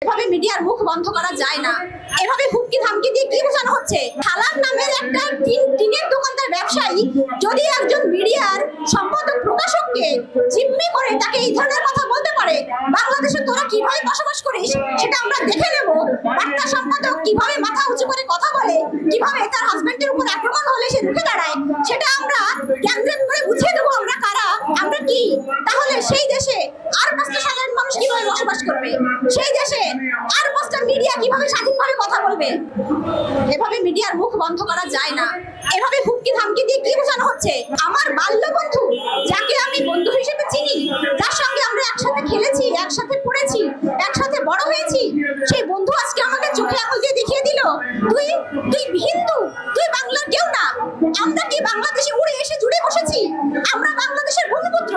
এভাবে মিডিয়ার মুখ বন্ধ করা যায় না। এভাবে হুমকি ধামকি দিয়ে কি বোঝানো হচ্ছে? হালাল নামের একটা টিনের দোকানদার ব্যবসায়ী যদি একজন মিডিয়ার সম্পাদক প্রকাশককে জিম্মি করে তাকে এই ধরনের কথা বলতে পারে, বাংলাদেশে তোরা কিভাবে বসবাস করিস সেটা আমরা দেখে নেব। বার্তা সম্পাদক কিভাবে মাথা উঁচু করে কথা বলে, কিভাবে তার হাজবেন্ডের উপর আক্রমণ হলে সে রুখে দাঁড়ায়, সেটা আমরা ক্যান্দ্রেট করে বুঝিয়ে দেবো আমরা কারা, আমরা কি। তাহলে সেই দেশে আর 5টা সাধারণ মানুষ কিভাবে বসবাস করবে? সেই দেশে আর 5টা মিডিয়া কিভাবে স্বাধীনভাবে কথা বলবে? এভাবে মিডিয়ার মুখ বন্ধ করা যায় না। এভাবে হুমকি ধামকি দিয়ে কি বোঝানো হচ্ছে? আমার বাল্য বন্ধু, যাকে আমি বন্ধু হিসেবে চিনি, যার সঙ্গে আমরা একসাথে খেলেছি, একসাথে পড়েছি, একসাথে বড় হয়েছি, সেই বন্ধু আজকে আমাকে চোখে আঙুল দিয়ে দেখিয়ে দিল তুই হিন্দু, তুই বাংলার কেউ না। আমরা কি বাংলাদেশে উড়ে এসে জুড়ে বসেছি? আমরা বাংলাদেশের ভূমিপুত্র,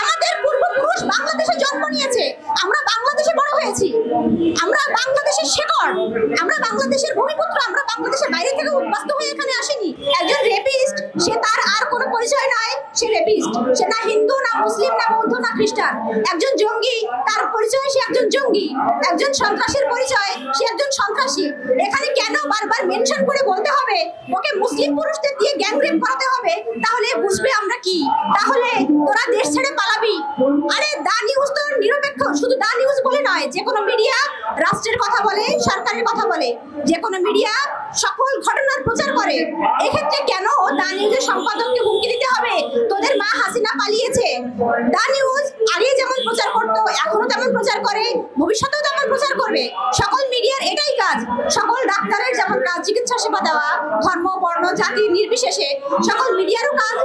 আমাদের পূর্বপুরুষ বাংলাদেশে জন্ম নিয়েছে, আমরা বাংলাদেশে বড় হয়েছি, আমরা বাংলাদেশের শেকড়, আমরা বাংলাদেশের ভূমিপুত্র, আমরা বাংলাদেশের বাইরে থেকে উদ্বাস্ত হয়ে এখানে আসেনি। একজন রেপিস্ট, সে তার আর কোনো পরিচয় নয়, সে রেপিস্ট, সে না হিন্দু, না মুসলিম, না বৌদ্ধ, না খ্রিস্টান। একজন জঙ্গি, তার পরিচয় সে একজন জঙ্গি। একজন সন্ত্রাসীর পরিচয় সে একজন সন্ত্রাসী। এখানে কেন বারবার মেনশন করে বলতে হবে ওকে মুসলিম পুরুষদের দিয়ে গ্যাং রেপ করাতে হবে? তাহলে বুঝবে আমরা কি? তাহলে তোরা দেশ ছেড়ে পালাবি। আরে দা নিউজ তো নিরপেক্ষ, শুধু দা নিউজ বলে নয়, যে কোনো মিডিয়া রাষ্ট্রের কথা বলে, সরকারের কথা বলে, যে কোনো মিডিয়া সকল ঘটনার প্রচার করে। এক্ষেত্রে কেন দা নিউজের সম্পাদককে হুমকি দিতে হবে? তোদের মা হাসিনা পালিয়েছে, দা নিউজ আগে যেমন প্রচার করতো এখনো তেমন প্রচার করে, ভবিষ্যতেও তেমন প্রচার করবে। সকল মিডিয়ার এটাই কাজ। সকল ডাক্তারের যেমন কাজ চিকিৎসা সেবা দেওয়া, ধর্ম বর্ণ জাতি নির্বিশেষে, সকল মিডিয়ারও কাজ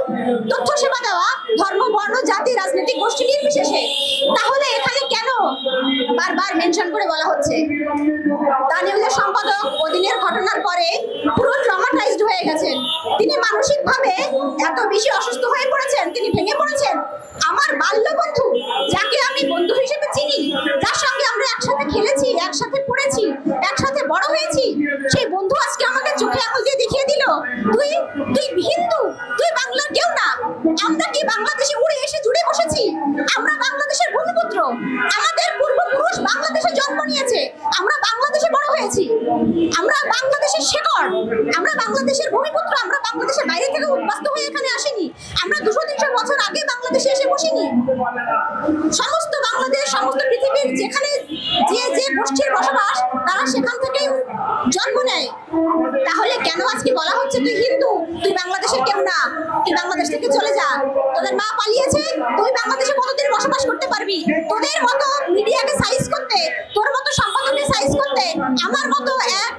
তথ্য সেবা দেওয়া, ধর্ম বর্ণ জাতি রাজনৈতিক গোষ্ঠী নির্বিশেষে। তাহলে এখানে কেন বারবার মেনশন করে বলা হচ্ছে? দা নিউজের সম্পাদক ওদিনের ঘটনার পরে পুরো ট্রমাটাইজড হয়ে গেছেন। তিনি মানসিকভাবে এত বেশি অসুস্থ হয়ে পড়েছেন, তিনি ভেঙে পড়েছেন। আমার বাল্য বন্ধু, যাকে আমি বন্ধু হিসেবে চিনি, যার সঙ্গে আমরা একসাথে খেলেছি, একসাথে পড়েছি, একসাথে বড় হয়েছি, সেই বন্ধু আজকে আমাকে চোখে আঙুল দিয়ে দেখিয়ে দিল তুই হিন্দু, তুই বাংলার কেউ না। আমরা কি বাংলাদেশে উড়ে এসে জুড়ে বসেছি? আমরা বাংলাদেশের ভূমিপুত্র, আমাদের পূর্বপুরুষ বাংলাদেশে জন্ম নিয়েছে, আমরা বাংলাদেশে বড় হয়েছি, আমরা বাংলাদেশের শেকড়, আমরা বাংলাদেশের ভূমিপুত্র, আমরা বাংলাদেশের বাইরে থেকে উদ্বাস্ত হয়ে এখানে আসেনি। আমরা 200-300 বছর আগে বাংলাদেশে এসে বসিনি। সমস্ত বাংলাদেশ, সমস্ত পৃথিবীর যেখানে যে গোষ্ঠীর বসবাস, তারা সেখান থেকেই জন্ম নেয়। তাহলে কেন আজকে বলা হচ্ছে তুই হিন্দু, তুই বাংলাদেশের কেউ না, তুই বাংলাদেশ থেকে চলে যা, তোদের মা পালিয়েছে, তুই বাংলাদেশে কতদিন বসবাস করতে পারবি? তোদের মতো মিডিয়াকে সাইজ করতে, তোর মতো সম্পাদককে সাইজ করতে আমার মতো এক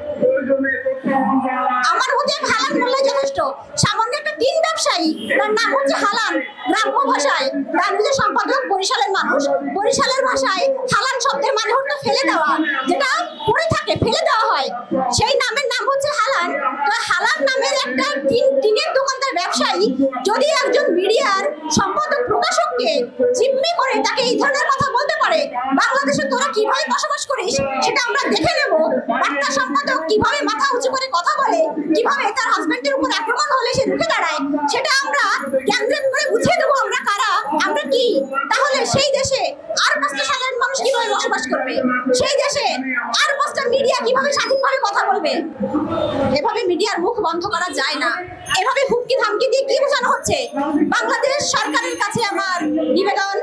হালান মোল্লাই যথেষ্ট। সামান্য একটা টিন ব্যবসায়ী, তার নাম হচ্ছে হালান, গ্রাম্য ভাষায় দা নিউজের সম্পাদক বরিশালের মানুষ। বরিশালের ভাষায় হালান শব্দের মানে হচ্ছে ফেলে দেওয়া, যেটা পড়ে থাকে ফেলে দেওয়া হয়, সেই নামের নাম হচ্ছে হালান। তো হালান নামের একটা টিনের দোকানদার ব্যবসায়ী যদি একজন মিডিয়ার সম্পাদক প্রকাশককে জিম্মি করে তাকে এই ধরনের কথা বলতে পারে, বাংলাদেশে তোরা কিভাবে বসবাস করিস সেটা আমরা দেখে নেব। বার্তা সম্পাদক কিভাবে মাথা উঁচু করে কথা বলে, কিভাবে তার হাজবেন্ডের উপর আক্রমণ হলে সে রুখে দাঁড়ায়, সেটা আমরা ক্যান্দ্রেট করে বুঝিয়ে দেবো আমরা কারা, আমরা কি। তাহলে সেই দেশে আর 5টা সাধারণ মানুষ কিভাবে বসবাস করবে? সেই দেশে আর 5টা মিডিয়া কিভাবে স্বাধীনভাবে কথা বলবে? এভাবে মিডিয়ার মুখ বন্ধ করা যায় না। এভাবে হুমকি ধামকি দিয়ে কি বোঝানো হচ্ছে? বাংলাদেশ সরকারের কাছে আমার নিবেদন,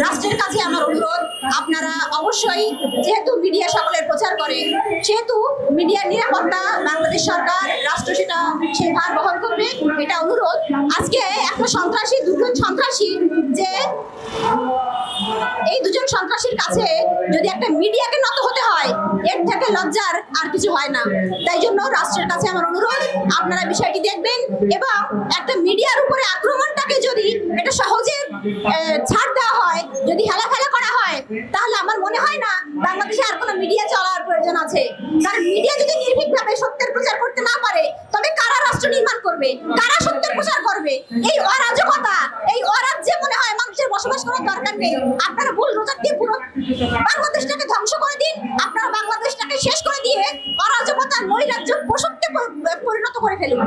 রাষ্ট্রের কাছে আমার অনুরোধ, আপনারা অবশ্যই, যেহেতু মিডিয়া সকলের প্রচার করে, সেহেতু মিডিয়ার নিরাপত্তা বাংলাদেশ সরকার, রাষ্ট্র সেটা সেই ভার বহন করবে, এটা অনুরোধ। আজকে একটা সন্ত্রাসী, দুজন সন্ত্রাসী, যে এই দুজন সন্ত্রাসীর কাছে যদি একটা মিডিয়াকে নত হতে হয়, এর থেকে লজ্জার আর কিছু হয় না। তাই জন্য রাষ্ট্রের কাছে আমার অনুরোধ, আপনারা বিষয়টি দেখবেন এবং একটা মিডিয়ার উপরে আক্রমণটাকে যদি এটা সহজে ছাড় দেওয়া হয়, যদি হেলাফেলা করা হয়, তাহলে আমার মনে হয় না বাংলাদেশে আর কোনো মিডিয়া চলার প্রয়োজন আছে। কারণ মিডিয়া যদি নির্ভীকভাবে সত্যের প্রচার করতে না পারে, তবে কারা রাষ্ট্র নির্মাণ করবে, কারা সত্যের প্রচার করবে? এই অরাজকতা, এই অরাজ্যে মনে হয় মানুষের বসবাস করার দরকার নেই। আপনারা ভুল রোজার দিয়ে পুরো বাংলাদেশটাকে ধ্বংস করে দিন, আপনারা বাংলাদেশটাকে শেষ করে দিয়ে অরাজকতা, নৈরাজ্য, পশুত্বে পরিণত করে ফেলুন।